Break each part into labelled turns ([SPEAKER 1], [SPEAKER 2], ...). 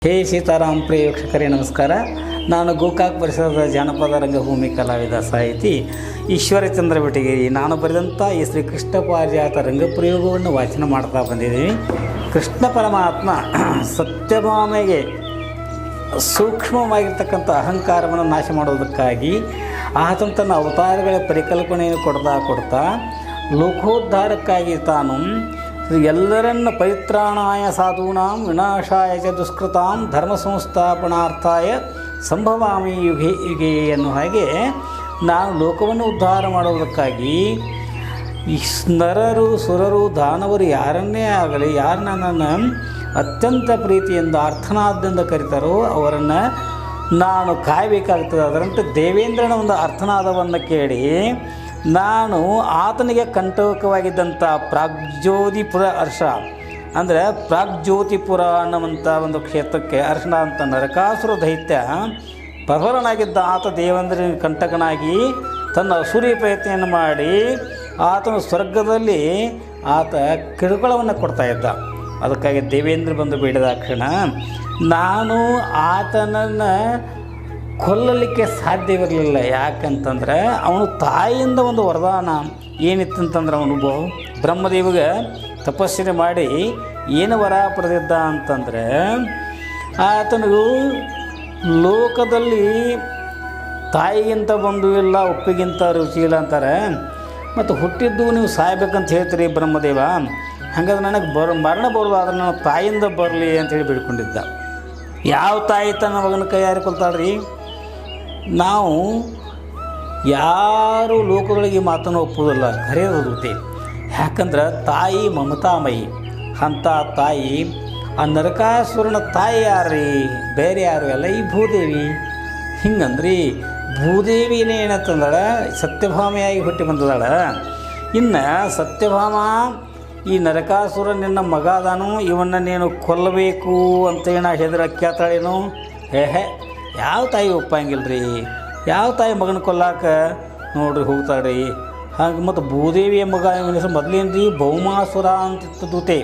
[SPEAKER 1] ಹೇ ಸೀತಾರಾಮ್ ಪ್ರಿಯ ವೀಕ್ಷಕರೇ ನಮಸ್ಕಾರ. ನಾನು ಗೋಕಾಕ್ ಪರಿಸರದ ಜಾನಪದ ರಂಗಭೂಮಿ ಕಲಾವಿದ ಸಾಹಿತಿ ಈಶ್ವರಚಂದ್ರ ಬೆಟಗೇರಿ. ನಾನು ಬರೆದಂಥ ಈ ಶ್ರೀ ಕೃಷ್ಣ ಪಾರಿಜಾತ ರಂಗಪ್ರಯೋಗವನ್ನು ವಾಚನ ಮಾಡ್ತಾ ಬಂದಿದ್ದೀನಿ. ಕೃಷ್ಣ ಪರಮಾತ್ಮ ಸತ್ಯಭಾಮೆಗೆ ಸೂಕ್ಷ್ಮವಾಗಿರ್ತಕ್ಕಂಥ ಅಹಂಕಾರವನ್ನು ನಾಶ ಮಾಡೋದಕ್ಕಾಗಿ ಆತನ ತನ್ನ ಅವತಾರಗಳ ಪರಿಕಲ್ಪನೆಯನ್ನು ಕೊಡ್ತಾ ಲೋಕೋದ್ಧಾರಕ್ಕಾಗಿ ತಾನು ಎಲ್ಲರನ್ನ ಪರಿತ್ರಾಣಾಯ ಸಾಧೂನಾಂ ವಿನಾಶಾಯ ಚ ದುಷ್ಕೃತಾಂ ಧರ್ಮ ಸಂಸ್ಥಾಪನಾರ್ಥಾಯ ಸಂಭವಾಮಿ ಯುಗೆ ಯುಗೆ ಅನ್ನೋ ಹಾಗೆ ನಾನು ಲೋಕವನ್ನು ಉದ್ಧಾರ ಮಾಡುವುದಕ್ಕಾಗಿ ಈ ನರರು ಸುರರು ದಾನವರು ಯಾರನ್ನೇ ಆಗಲಿ ಯಾರು ನನ್ನನ್ನು ಅತ್ಯಂತ ಪ್ರೀತಿಯಿಂದ ಅರ್ಥನಾದದಿಂದ ಕರೀತಾರೋ ಅವರನ್ನು ನಾನು ಕಾಯಬೇಕಾಗ್ತದೆ. ಅದರಂತೆ ದೇವೇಂದ್ರನ ಒಂದು ಅರ್ಥನಾದವನ್ನು ಕೇಳಿ ನಾನು ಆತನಿಗೆ ಕಂಟಕವಾಗಿದ್ದಂಥ ಪ್ರಾಗ್ಜ್ಯೋತಿಪುರ ಹರ್ಷ ಅಂದರೆ ಪ್ರಾಗ್ಜ್ಯೋತಿಪುರ ಅನ್ನುವಂಥ ಒಂದು ಕ್ಷೇತ್ರಕ್ಕೆ ಹರ್ಷಣ ಅಂತ ನರಕಾಸುರ ದೈತ್ಯ ಪ್ರಬಲನಾಗಿದ್ದ ಆತ ದೇವೇಂದ್ರನ ಕಂಟಕನಾಗಿ ತನ್ನ ಅಸುರಿ ಪ್ರಯತ್ನೆಯನ್ನು ಮಾಡಿ ಆತನು ಸ್ವರ್ಗದಲ್ಲಿ ಆತ ಕಿರುಕುಳವನ್ನು ಕೊಡ್ತಾಯಿದ್ದ. ಅದಕ್ಕಾಗಿ ದೇವೇಂದ್ರ ಬಂದು ಬೇಡಿದ ಕ್ಷಣ ನಾನು ಆತನನ್ನು ಕೊಲ್ಲಲಿಕ್ಕೆ ಸಾಧ್ಯವಿರಲಿಲ್ಲ. ಯಾಕಂತಂದರೆ ಅವನು ತಾಯಿಯಿಂದ ಒಂದು ವರದಾನ ಏನಿತ್ತಂತಂದ್ರೆ ಅವನು ಬ್ರಹ್ಮದೇವಿಗೆ ತಪಸ್ಸನೆ ಮಾಡಿ ಏನು ವರ ಪಡೆದಿದ್ದ ಅಂತಂದರೆ ಆತನಿಗೂ ಲೋಕದಲ್ಲಿ ತಾಯಿಗಿಂತ ಬಂದು ಇಲ್ಲ ಉಪ್ಪಿಗಿಂತ ರುಚಿ ಇಲ್ಲ ಅಂತಾರೆ. ಮತ್ತು ಹುಟ್ಟಿದ್ದು ನೀವು ಸಾಯ್ಬೇಕಂತ ಹೇಳ್ತೀರಿ ಬ್ರಹ್ಮದೇವ, ಹಾಗಾದ್ರೆ ನನಗೆ ಮರಣ ಬರೋದು ಆದರೆ ನನ್ನ ತಾಯಿಯಿಂದ ಬರಲಿ ಅಂತೇಳಿ ಬಿಡ್ಕೊಂಡಿದ್ದ. ಯಾವ ತಾಯಿ ತನ್ನ ಮಗನ ಕೈ ಹಾರಿಕೊಳ್ತಾಳ್ರಿ? ನಾವು ಯಾರು ಲೋಕದೊಳಗೆ ಮಾತನ್ನು ಒಪ್ಪುವುದಿಲ್ಲ, ಕರೆಯೋದು. ಯಾಕಂದ್ರೆ ತಾಯಿ ಮಮತಾಮಯಿ. ಅಂಥ ತಾಯಿ ಆ ನರಕಾಸುರನ ತಾಯಿ ಯಾರ್ರಿ? ಬೇರೆ ಯಾರು ಅಲ್ಲ, ಈ ಭೂದೇವಿ. ಹಿಂಗಂದ್ರಿ ಭೂದೇವಿನೇ ಏನಂತಂದಳ ಸತ್ಯಭಾಮೆಯಾಗಿ ಹುಟ್ಟಿ ಬಂದದಾಳ. ಇನ್ನು ಸತ್ಯಭಾಮ ಈ ನರಕಾಸುರ ನಿನ್ನ ಮಗ ಅದಾನು, ಇವನ್ನ ನೀನು ಕೊಲ್ಲಬೇಕು ಅಂತೇಳಿ ನಾ ಹೆದರ ಕೇಳ್ತಾಳೇನು? ಯಾವ ತಾಯಿ ಒಪ್ಪಂಗಿಲ್ರಿ, ಯಾವ ತಾಯಿ ಮಗನ ಕೊಲ್ಲಾಕ ನೋಡ್ರಿ ಹೋಗ್ತಾಳ್ರಿ. ಹಾಗೆ ಮತ್ತು ಭೂದೇವಿಯ ಮಗ ಮೊದಲೇನ್ರಿ ಭೌಮಾಸುರ ಅಂತಿತ್ತು ದೂತೆ.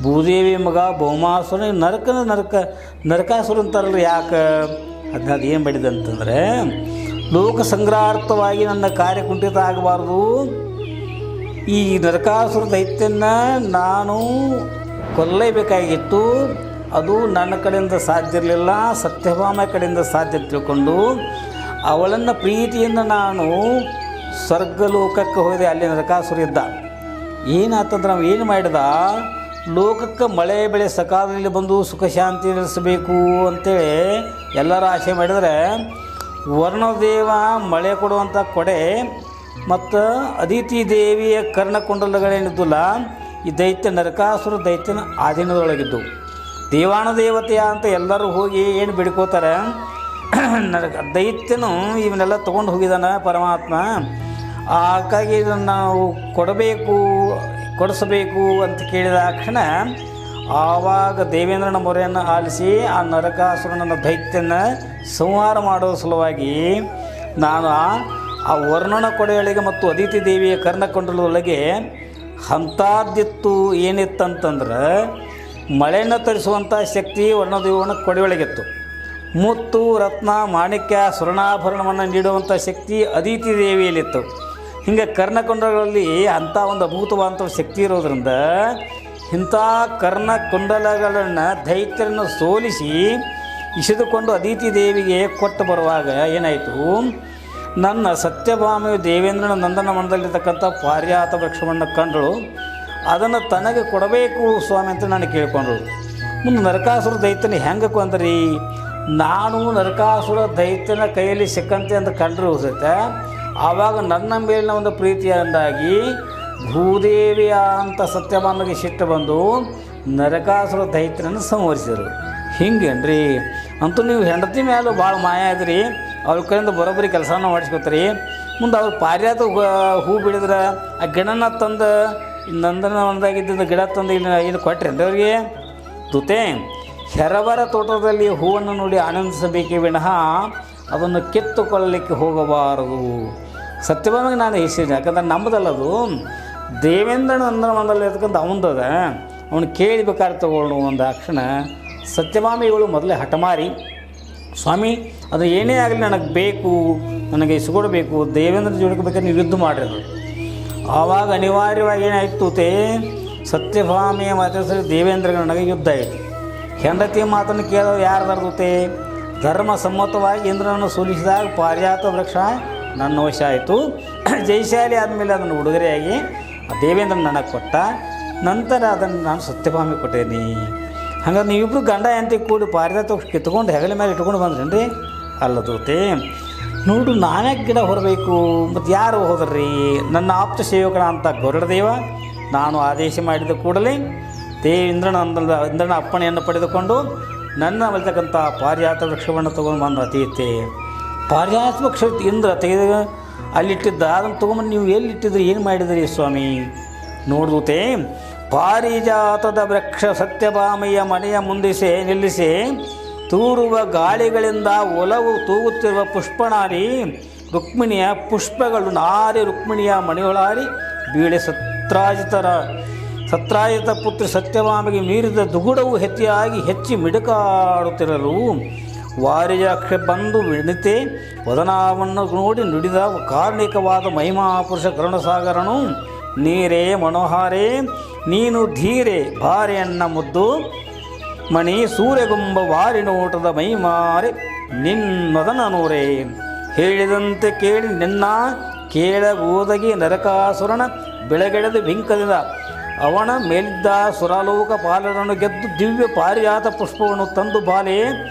[SPEAKER 1] ಭೂದೇವಿಯ ಮಗ ಭೌಮಾಸುರ ನರಕಾಸುರ ಅಂತಾರಲ್ರಿ. ಯಾಕೆ ಅದನ್ನ ಏನು ಮಾಡಿದಂತಂದರೆ ಲೋಕ ಸಂಗ್ರಹಾರ್ಥವಾಗಿ ನನ್ನ ಕಾರ್ಯ ಕುಂಠಿತ ಆಗಬಾರ್ದು, ಈ ನರಕಾಸುರ ದೈತ್ಯನ ನಾನು ಕೊಲ್ಲಲೇಬೇಕಾಗಿತ್ತು. ಅದು ನನ್ನ ಕಡೆಯಿಂದ ಸಾಧ್ಯ ಇರಲಿಲ್ಲ, ಸತ್ಯಭಾಮ ಕಡೆಯಿಂದ ಸಾಧ್ಯ ತಿಳ್ಕೊಂಡು ಅವಳನ್ನು ಪ್ರೀತಿಯಿಂದ ನಾನು ಸ್ವರ್ಗಲೋಕಕ್ಕೆ ಹೋದೆ. ಅಲ್ಲಿ ನರಕಾಸುರ ಇದ್ದ. ಏನಾತಂದ್ರೆ ನಾವು ಏನು ಮಾಡಿದ, ಲೋಕಕ್ಕೆ ಮಳೆ ಬೆಳೆ ಸಕಾಲದಲ್ಲಿ ಬಂದು ಸುಖ ಶಾಂತಿ ನೆಲೆಸಬೇಕು ಅಂತೇಳಿ ಎಲ್ಲರ ಆಸೆ ಮಾಡಿದರೆ ವರ್ಣದೇವ ಮಳೆ ಕೊಡುವಂಥ ಕೊಡೆ ಮತ್ತು ಅದಿತಿ ದೇವಿಯ ಕರ್ಣಕುಂಡಲಗಳೇನಿದ್ದಿಲ್ಲ, ಈ ದೈತ್ಯ ನರಕಾಸುರ ದೈತ್ಯನ ಆಧೀನದೊಳಗಿದ್ದು. ದೇವಾನ ದೇವತೆಯ ಅಂತ ಎಲ್ಲರೂ ಹೋಗಿ ಏನು ಬಿಡ್ಕೋತಾರೆ. ದೈತ್ಯನು ಇವನ್ನೆಲ್ಲ ತೊಗೊಂಡು ಹೋಗಿದ್ದಾನೆ ಪರಮಾತ್ಮ. ಹಾಗಾಗಿ ಇದನ್ನು ನಾವು ಕೊಡಿಸಬೇಕು ಅಂತ ಕೇಳಿದ ಕ್ಷಣ ಆವಾಗ ದೇವೇಂದ್ರನ ಮೊರೆಯನ್ನು ಆಲಿಸಿ ಆ ನರಕಾಸುರನ ದೈತ್ಯನ ಸಂಹಾರ ಮಾಡೋ ಸಲುವಾಗಿ ನಾನು ಆ ವರ್ಣನ ಕೊಡೆಯೊಳಗೆ ಮತ್ತು ಅದಿತಿ ದೇವಿಯ ಕರ್ಣಕುಂಡಲದೊಳಗೆ ಅಂಥದ್ದಿತ್ತು. ಏನಿತ್ತಂತಂದ್ರೆ ಮಳೆಯನ್ನು ತರಿಸುವಂಥ ಶಕ್ತಿ ವರ್ಣದೇವನ ಕೊಡೆಯೊಳಗಿತ್ತು. ಮುತ್ತು ರತ್ನ ಮಾಣಿಕ್ಯ ಸ್ವರ್ಣಾಭರಣವನ್ನು ನೀಡುವಂಥ ಶಕ್ತಿ ಅದಿತಿ ದೇವಿಯಲ್ಲಿತ್ತು. ಹಿಂಗೆ ಕರ್ಣಕುಂಡಲಗಳಲ್ಲಿ ಅಂಥ ಒಂದು ಅದ್ಭುತವಾದಂಥ ಶಕ್ತಿ ಇರೋದ್ರಿಂದ ಇಂಥ ಕರ್ಣಕುಂಡಲಗಳನ್ನು ದೈತ್ಯರನ್ನು ಸೋಲಿಸಿ ಇಸಿದುಕೊಂಡು ಅದಿತಿ ದೇವಿಗೆ ಕೊಟ್ಟು ಬರುವಾಗ ಏನಾಯಿತು, ನನ್ನ ಸತ್ಯಭಾಮೆಯು ದೇವೇಂದ್ರನ ನಂದನ ಮನದಲ್ಲಿರ್ತಕ್ಕಂಥ ಪಾರಿಜಾತ ವೃಕ್ಷವನ್ನು ಕಂಡಳು. ಅದನ್ನು ತನಗೆ ಕೊಡಬೇಕು ಸ್ವಾಮಿ ಅಂತ ನಾನು ಕೇಳಿಕೊಂಡ್ರು. ಮುಂದೆ ನರಕಾಸುರ ದೈತ್ಯನ ಹೆಂಗೆ ಕೊಂದ್ರಿ? ನಾನು ನರಕಾಸುರ ದೈತ್ಯನ ಕೈಯಲ್ಲಿ ಸಿಕ್ಕಂತೆ ಅಂತ ಕಂಡ್ರು ಸಹಿತ ಆವಾಗ ನನ್ನ ಮೇಲಿನ ಒಂದು ಪ್ರೀತಿಯಿಂದಾಗಿ ಭೂದೇವಿಯ ಅಂತ ಸತ್ಯಭಾಮಗೆ ಸಿಟ್ಟು ಬಂದು ನರಕಾಸುರ ದೈತ್ಯನನ್ನು ಸಂಹರಿಸಿದರು. ಹಿಂಗೇನ್ರಿ? ಅಂತೂ ನೀವು ಹೆಂಡತಿ ಮೇಲೂ ಭಾಳ ಮಾಯ ಇದ್ರಿ, ಅವ್ರ ಕಡೆಯಿಂದ ಬರೋಬ್ಬರಿ ಕೆಲಸನ ಮಾಡಿಸ್ಕೊತೀರಿ. ಮುಂದೆ ಅವ್ರು ಪಾರಿಜಾತ ಹೂ ಬಿಡಿದ್ರೆ ಆ ಗಿಡನ ತಂದು ನಂದನ ಒಂದಾಗಿದ್ದ ಗಿಡ ತಂದು ಇದು ಕೊಟ್ರಿ ಅಂದ್ರೆ ಅವ್ರಿಗೆ ದೂತೆ. ಹೆರವರ ತೋಟದಲ್ಲಿ ಹೂವನ್ನು ನೋಡಿ ಆನಂದಿಸಬೇಕೇ ವಿನಃ ಅದನ್ನು ಕಿತ್ತುಕೊಳ್ಳಲಿಕ್ಕೆ ಹೋಗಬಾರದು. ಸತ್ಯಭಾಮಗೆ ನಾನು ಹೇಳಿಸಿದೆ, ಯಾಕಂದ್ರೆ ನಮ್ಮದಲ್ಲದು ದೇವೇಂದ್ರನ ನಂದನ ಮಂದಲ್ಲಿ ಇರ್ತಕ್ಕಂಥ ಅವಂದದ ಅವನು ಕೇಳಬೇಕಾದ್ರೆ ತಗೊಳ್ಳೋ ಒಂದು ಕ್ಷಣ ಸತ್ಯಭಾಮಿಗಳು ಮೊದಲೇ ಹಠಮಾರಿ, ಸ್ವಾಮಿ ಅದು ಏನೇ ಆಗಲಿ ನನಗೆ ಬೇಕು, ನನಗೆ ಇಸ್ಕೊಡ್ಬೇಕು, ದೇವೇಂದ್ರ ಜೋಡಿಬೇಕಾದ್ರೆ ನೀವು ಯುದ್ಧ ಮಾಡಿರೋದು. ಆವಾಗ ಅನಿವಾರ್ಯವಾಗಿ ಏನಾಯಿತು ತೇ, ಸತ್ಯಭಾಮಿಯ ಮಾತಾಡಿದ್ರೆ ದೇವೇಂದ್ರಗೆ ನನಗೆ ಯುದ್ಧ ಆಯಿತು. ಹೆಂಡತಿಯ ಮಾತನ್ನು ಕೇಳೋದು ಯಾರ್ದಾರ್ದುತೆ? ಧರ್ಮ ಸಮ್ಮತವಾಗಿ ಇಂದ್ರನನ್ನು ಸೋಲಿಸಿದಾಗ ಪಾರಿಜಾತ ವೃಕ್ಷ ನನ್ನ ವಶ ಆಯಿತು. ಜಯಶಾಲಿ ಆದಮೇಲೆ ಅದನ್ನು ಉಡುಗೊರೆಯಾಗಿ ದೇವೇಂದ್ರನ ನನಗೆ ಕೊಟ್ಟ. ನಂತರ ಅದನ್ನು ನಾನು ಸತ್ಯಭಾಮಿ ಕೊಟ್ಟೇನಿ. ಹಂಗಾದ್ರೆ ನೀವಿಬ್ಬರು ಗಂಡ ಹೆಂಡತಿ ಕೂಡಿ ಪಾರಿಜಾತ ಕಿತ್ಕೊಂಡು ಹೆಗಲ ಮೇಲೆ ಇಟ್ಕೊಂಡು ಬಂದ್ರೇನ್ರಿ? ಅಲ್ಲದೂತೆ, ನೋಡು ನಾನ್ಯಾಕೆ ಗಿಡ ಹೊರಬೇಕು, ಮತ್ತು ಯಾರು ಹೋದ್ರಿ? ನನ್ನ ಆಪ್ತ ಸೇವಕನ ಅಂತ ಗರುಡದೇವ ನಾನು ಆದೇಶ ಮಾಡಿದ ಕೂಡಲೇ ಇಂದ್ರನ ಅಪ್ಪಣೆಯನ್ನು ಪಡೆದುಕೊಂಡು ನನ್ನ ಬರ್ತಕ್ಕಂಥ ಪಾರಿಜಾತ ವೃಕ್ಷವನ್ನು ತೊಗೊಂಡು ಬಂದು ಅತೀತೆ. ಪಾರಿಜಾತ ವೃಕ್ಷ ಇಂದ್ರ ತೆಗೆದು ಅಲ್ಲಿಟ್ಟಿದ್ದ, ಅದನ್ನು ತೊಗೊಂಬಂದು ನೀವು ಎಲ್ಲಿಟ್ಟಿದ್ರಿ, ಏನು ಮಾಡಿದ್ರಿ ಸ್ವಾಮಿ? ನೋಡಿದೂತೆ, ಪಾರಿಜಾತದ ವೃಕ್ಷ ಸತ್ಯಭಾಮೆಯ ಮನೆಯ ಮುಂದಿಸಿ ನಿಲ್ಲಿಸಿ ತೂರುವ ಗಾಳಿಗಳಿಂದ ಒಲವು ತೂಗುತ್ತಿರುವ ಪುಷ್ಪನಾರಿ ರುಕ್ಮಿಣಿಯ ಪುಷ್ಪಗಳು ನಾರಿ ರುಕ್ಮಿಣಿಯ ಮನೆಯೊಳಾರಿ ಬೀಳೆ ಸತ್ರಾಜಿತ ಪುತ್ರಿ ಸತ್ಯಭಾಮೆಗೆ ಮೀರಿದ ದುಗುಡವು ಹೆಚ್ಚಿ ಮಿಡುಕಾಡುತ್ತಿರಲು ವಾರಿಜಾಕ್ಷ ಬಂದು ವಿಣಿತೆ ವದನಾವನ್ನು ನೋಡಿ ನುಡಿದ ಕಾರಣಿಕವಾದ ಮಹಿಮಾಪುರುಷ ಕರುಣಸಾಗರನು, ನೀರೇ ಮನೋಹಾರೇ ನೀನು ಧೀರೆ ಭಾರೆಯನ್ನ ಮುದ್ದು ಮಣಿ ಸೂರ್ಯಗುಂಬ ವಾರಿನೋಟದ ಮೈಮಾರೆ ನಿನ್ನದನ ನೂರೇ. ಹೇಳಿದಂತೆ ಕೇಳಿ ನಿನ್ನ ಕೇಳಗೋದಗಿ ನರಕಾಸುರನ ಬೆಳಗೆಳೆದು ಬಿಂಕದಿಂದ ಅವನ ಮೇಲಿದ್ದ ಸುರಲೋಕ ಪಾಲನನ್ನು ಗೆದ್ದು ದಿವ್ಯ ಪಾರಿಜಾತ ಪುಷ್ಪವನ್ನು ತಂದು ಬಾಲೆ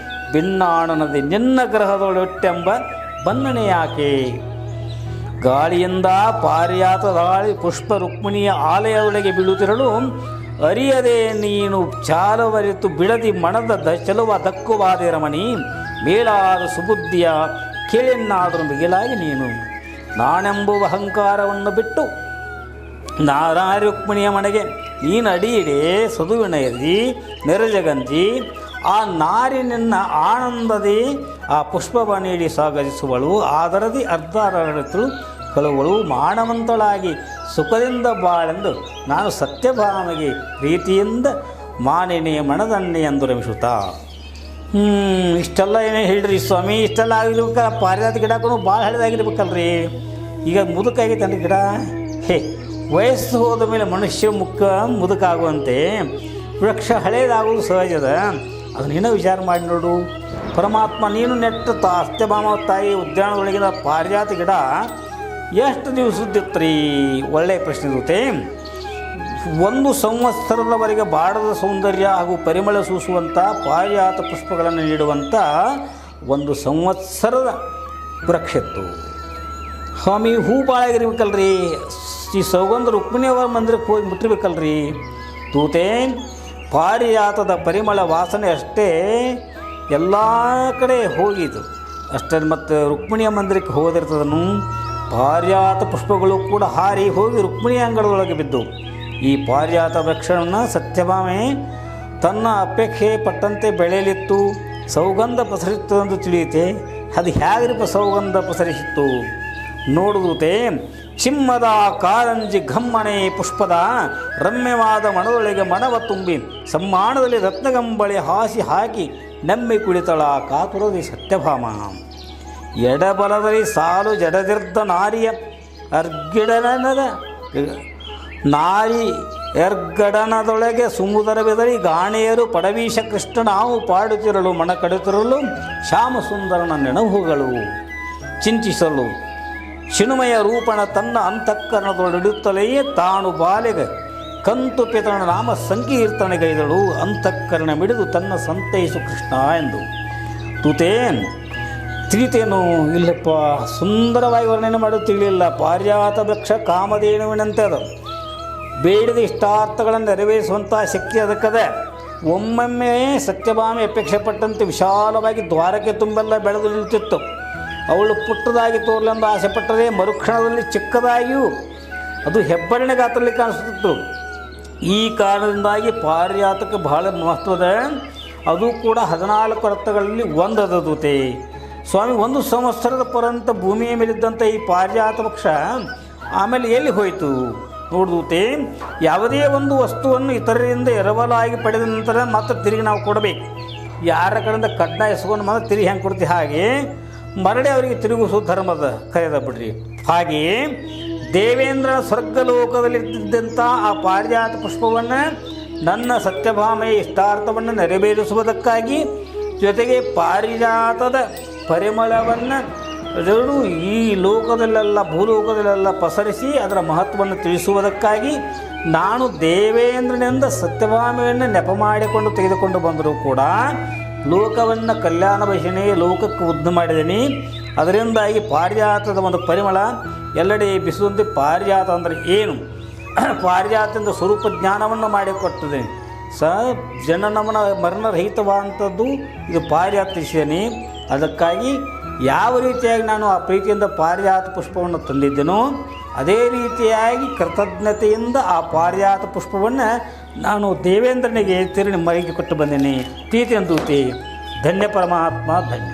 [SPEAKER 1] ಭಿನ್ನಾಣನದಿ ನಿನ್ನ ಗ್ರಹದೊಳಟ್ಟೆಂಬ ಬನ್ನಣೆ ಯಾಕೆ? ಗಾಳಿಯಿಂದ ಪಾರಿಜಾತ ಗಾಳಿ ಪುಷ್ಪ ರುಕ್ಮಿಣಿಯ ಆಲಯದೊಳಗೆ ಬೀಳುತ್ತಿರಲು ಅರಿಯದೆ ನೀನು ಚಾಲವರಿತು ಬಿಡದಿ ಮಣದ ಚೆಲುವ ದಕ್ಕುವಾದೆ ರಮಣಿ. ಮೇಲಾದ ಸುಬುದ್ಧಿಯ ಕೇಳೆನ್ನಾದರೂ ಮಿಗಿಲಾಗಿ ನೀನು ನಾನೆಂಬುವ ಅಹಂಕಾರವನ್ನು ಬಿಟ್ಟು ನಾರಾಯ ರುಕ್ಮಿಣಿಯ ಮನೆಗೆ ನೀನು ಅಡಿಯಿಡೆ ಸದುವಿನಯದಿ ನೆರಜಗಂಜಿ ಆ ನಾರಿನಿನ್ನ ಆನಂದದಿ ಆ ಪುಷ್ಪವ ನೀಡಿ ಸ್ವಾಗತಿಸುವಳು. ಆದರದಿ ಅರ್ಧರಳಿತು ಕಳುವಳು ಮಾನವಂತಳಾಗಿ ಸುಖದಿಂದ ಬಾಳೆಂದು ನಾನು ಸತ್ಯಭಾಮೆಗೆ ಪ್ರೀತಿಯಿಂದ ಮಾನಿನಿ ಮಣದನ್ನೇ ಎಂದು ರಮಿಸುತ್ತಾ. ಇಷ್ಟೆಲ್ಲ ಏನೇ ಹೇಳ್ರಿ ಸ್ವಾಮಿ, ಇಷ್ಟೆಲ್ಲ ಆಗಿರ್ಬೇಕಲ್ಲ, ಪಾರಿಜಾತ ಗಿಡಕ್ಕೂ ಭಾಳ ಹಳೆದಾಗಿರ್ಬೇಕಲ್ರಿ. ಈಗ ಮುದುಕಾಗೈತಲ್ಲ ಗಿಡ. ವಯಸ್ಸು ಹೋದ ಮೇಲೆ ಮನುಷ್ಯ ಮುದುಕಾಗುವಂತೆ ವೃಕ್ಷ ಹಳೇದಾಗುವುದು ಸಹಜದ. ಅದನ್ನೇನೋ ವಿಚಾರ ಮಾಡಿ ನೋಡು. ಪರಮಾತ್ಮ ನೀನು ನೆಟ್ಟ ಸತ್ಯಭಾಮ ತಾಯಿ ಉದ್ಯಾನದೊಳಗಿನ ಪಾರಿಜಾತ ಗಿಡ ಎಷ್ಟು ದಿವಸದ್ದಿತ್ರಿ? ಒಳ್ಳೆಯ ಪ್ರಶ್ನೆ ಇರುತ್ತೆ. 1 ಸಂವತ್ಸರದವರೆಗೆ ಬಾಡದ ಸೌಂದರ್ಯ ಹಾಗೂ ಪರಿಮಳ ಸೂಸುವಂಥ ಪಾರಿಜಾತ ಪುಷ್ಪಗಳನ್ನು ನೀಡುವಂಥ 1 ಸಂವತ್ಸರದ ವೃಕ್ಷತ್ತು. ಸ್ವಾಮಿ ಹೂ ಭಾಳಾಗಿರ್ಬೇಕಲ್ರಿ. ಈ ಸೌಗಂಧ ರುಕ್ಮಿಣಿಯವರ ಮಂದಿರಕ್ಕೆ ಹೋಗಿ ಮುಟ್ಟಿರ್ಬೇಕಲ್ರಿ. ತೂತೆ ಪಾರಿಜಾತದ ಪರಿಮಳ ವಾಸನೆ ಅಷ್ಟೇ ಎಲ್ಲ ಕಡೆ ಹೋಗಿದ್ದು ಅಷ್ಟೇ. ಮತ್ತು ರುಕ್ಮಿಣಿಯ ಮಂದಿರಕ್ಕೆ ಹೋದಿರ್ತದನು. ಪಾರಿಜಾತ ಪುಷ್ಪಗಳು ಕೂಡ ಹಾರಿ ಹೋಗಿ ರುಕ್ಮಿಣಿಯ ಅಂಗಳದೊಳಗೆ ಬಿದ್ದು ಈ ಪಾರಿಜಾತ ವೃಕ್ಷವನ್ನು ಸತ್ಯಭಾಮೆ ತನ್ನ ಅಪೇಕ್ಷೆ ಪಟ್ಟಂತೆ ಬೆಳೆಯಲಿತ್ತು, ಸೌಗಂಧ ಪಸರಿತ್ತು ಎಂದು ತಿಳಿಯುತ್ತೆ. ಅದು ಹೇಗ್ರಿಪ ಸೌಗಂಧ ಪಸರಿಸಿತ್ತು ನೋಡುವುದೇ. ಚಿಮ್ಮದ ಕಾರಂಜಿ ಘಮ್ಮನೆ ಪುಷ್ಪದ ರಮ್ಯವಾದ ಮಣದೊಳಗೆ ಮಣವ ತುಂಬಿ ಸಮ್ಮಾನದಲ್ಲಿ ರತ್ನಗಂಬಳಿ ಹಾಸಿ ಹಾಕಿ ನಮ್ಮಿ ಕುಳಿತಳ ಕಾತುರದಿ ಸತ್ಯಭಾಮ. ಎಡಬಲದಲ್ಲಿ ಸಾಲು ಜಡದಿರ್ದ ನಾರಿಯ ಎರ್ಗಡನದೊಳಗೆ ಸುಮುದರವೆದರಿ ಗಾಣಿಯರು ಪಡವೀಶ ಕೃಷ್ಣನಾವು ಪಾಡುತ್ತಿರಲು ಮಣ ಕಡುತ್ತಿರಲು ಶ್ಯಾಮಸುಂದರನ ನೆನಹುಗಳು ಚಿಂತಿಸಲು ಚಿನುಮಯ ರೂಪಣ ತನ್ನ ಅಂತಃಕರಣದೊಳಿಡುತ್ತಲೆಯೇ ತಾನು ಬಾಲೆಗೆ ಕಂತು ಪಿತನ ನಾಮ ಸಂಕೀರ್ತನೆಗೈದಳು. ಅಂತಃಕರಣ ಮಿಡಿದು ತನ್ನ ಸಂತೈಸು ಕೃಷ್ಣ ಎಂದು. ತೂತೇನ್ ತಿಳಿತೇನು? ಇಲ್ಲಪ್ಪ, ಸುಂದರವಾಗಿ ವರ್ಣನೆ ಮಾಡೋದು ತಿಳಿಲಿಲ್ಲ. ಪಾರಿಜಾತ ವೃಕ್ಷ ಕಾಮಧೇನುವಿನಂತೆ ಅದು. ಬೇಡಿದ ಇಷ್ಟಾರ್ಥಗಳನ್ನು ನೆರವೇರಿಸುವಂಥ ಶಕ್ತಿ ಅದಕ್ಕದೆ. ಒಮ್ಮೊಮ್ಮೆ ಸತ್ಯಭಾಮೆ ಅಪೇಕ್ಷೆ ಪಟ್ಟಂತೆ ವಿಶಾಲವಾಗಿ ದ್ವಾರಕ್ಕೆ ತುಂಬೆಲ್ಲ ಬೆಳೆದು ನಿಲ್ತಿತ್ತು. ಅವಳು ಪುಟ್ಟದಾಗಿ ತೋರಲೆಂದು ಆಸೆ ಪಟ್ಟರೆ ಮರುಕ್ಷಣದಲ್ಲಿ ಚಿಕ್ಕದಾಗಿಯೂ ಅದು ಹೆಬ್ಬರಣ ಗಾತ್ರದಲ್ಲಿ ಕಾಣಿಸುತ್ತಿತ್ತು. ಈ ಕಾರಣದಿಂದಾಗಿ ಪಾರಿಜಾತಕ್ಕೆ ಬಹಳ ಮಹತ್ವದ. ಅದು ಕೂಡ 14 ರತ್ನಗಳಲ್ಲಿ ಒಂದದೂತೆ. ಸ್ವಾಮಿ 1 ಸಂವತ್ಸರದ ಪರಂತ ಭೂಮಿಯ ಮೇಲಿದ್ದಂಥ ಈ ಪಾರಿಜಾತ ವೃಕ್ಷ ಆಮೇಲೆ ಎಲ್ಲಿ ಹೋಯಿತು? ನೋಡುತ್ತೆ. ಯಾವುದೇ ಒಂದು ವಸ್ತುವನ್ನು ಇತರರಿಂದ ಎರವಲಾಗಿ ಪಡೆದ ನಂತರ ಮಾತ್ರ ತಿರುಗಿ ನಾವು ಕೊಡಬೇಕು. ಯಾರ ಕಡೆಯಿಂದ ಕಡ್ನ ಎಸ್ಕೊಂಡು ಮಾತ್ರ ತಿರುಗಿ ಹೆಂಗೆ ಕೊಡ್ತೀವಿ, ಹಾಗೆ ಮರಳಿ ಅವರಿಗೆ ತಿರುಗಿಸೋ ಧರ್ಮದ ಕರೆದ ಬಿಡ್ರಿ. ಹಾಗೆಯೇ ದೇವೇಂದ್ರ ಸ್ವರ್ಗಲೋಕದಲ್ಲಿದ್ದಂಥ ಆ ಪಾರಿಜಾತ ಪುಷ್ಪವನ್ನು ನನ್ನ ಸತ್ಯಭಾಮೆಯ ಇಷ್ಟಾರ್ಥವನ್ನು ನೆರವೇರಿಸುವುದಕ್ಕಾಗಿ, ಜೊತೆಗೆ ಪಾರಿಜಾತದ ಪರಿಮಳವನ್ನು ಈ ಲೋಕದಲ್ಲೆಲ್ಲ ಭೂಲೋಕದಲ್ಲೆಲ್ಲ ಪಸರಿಸಿ ಅದರ ಮಹತ್ವವನ್ನು ತಿಳಿಸುವುದಕ್ಕಾಗಿ ನಾನು ದೇವೇಂದ್ರನಿಂದ ಸತ್ಯಭಾಮೆಯನ್ನು ನೆಪ ಮಾಡಿಕೊಂಡು ತೆಗೆದುಕೊಂಡು ಬಂದರೂ ಕೂಡ ಲೋಕವನ್ನು ಕಲ್ಯಾಣ ಬಯಸನೇ ಲೋಕಕ್ಕೆ ಉದ್ದ ಮಾಡಿದ್ದೀನಿ. ಅದರಿಂದಾಗಿ ಪಾರಿಜಾತದ ಒಂದು ಪರಿಮಳ ಎಲ್ಲೆಡೆ ಬಿಸುವಂತೆ. ಪಾರಿಜಾತ ಅಂದರೆ ಏನು, ಪಾರಿಜಾತದಿಂದ ಸ್ವರೂಪ ಜ್ಞಾನವನ್ನು ಮಾಡಿಕೊಟ್ಟಿದೆ. ಜನನಮನ ಮರಣರಹಿತವಾದಂಥದ್ದು ಇದು ಪಾರಿಜಾತ ತಿಳಿಸಿದ್ದೇನೆ. ಅದಕ್ಕಾಗಿ ಯಾವ ರೀತಿಯಾಗಿ ನಾನು ಆ ಪ್ರೀತಿಯಿಂದ ಪಾರಿಜಾತ ಪುಷ್ಪವನ್ನು ತಂದಿದ್ದೆನೋ ಅದೇ ರೀತಿಯಾಗಿ ಕೃತಜ್ಞತೆಯಿಂದ ಆ ಪಾರಿಜಾತ ಪುಷ್ಪವನ್ನು ನಾನು ದೇವೇಂದ್ರನಿಗೆ ತಿರುಗಿ ಮರಿಗೆ ಕೊಟ್ಟು ಬಂದೇನೆ. ಪ್ರೀತಿ ಅಂತೂತಿ ಧನ್ಯ ಪರಮಾತ್ಮ ಧನ್ಯ.